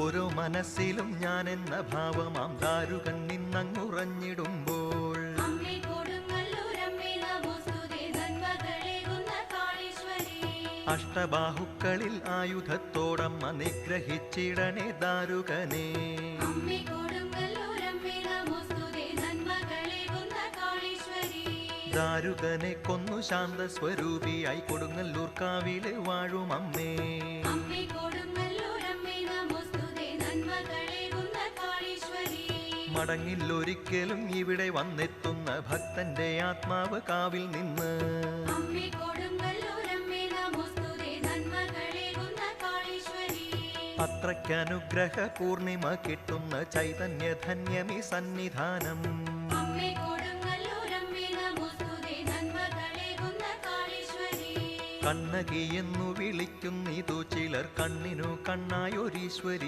ഓരോ മനസ്സിലും ഞാൻ എന്ന ഭാവമാം ദാരുകൻ നിന്നങ്ങുറഞ്ഞിടുമ്പോൾ അഷ്ടബാഹുക്കളിൽ ആയുധത്തോടമ്മ നിഗ്രഹിച്ചിടണേ ദാരുകനെ. ദാരുകനെ കൊന്നു ശാന്തസ്വരൂപിയായി കൊടുങ്ങല്ലൂർ കാവിലെ വാഴും അമ്മേ. മടങ്ങില്ലൊരിക്കലും ഇവിടെ വന്നെത്തുന്ന ഭക്തന്റെ ആത്മാവ് കാവിൽ നിന്ന് അത്രയ്ക്കനുഗ്രഹ പൂർണിമ കിട്ടുന്ന ചൈതന്യധന്യമി സന്നിധാനം. കണ്ണകി എന്നു വിളിക്കുന്നിതു ചിലർ, കണ്ണിനു കണ്ണായൊരീശ്വരി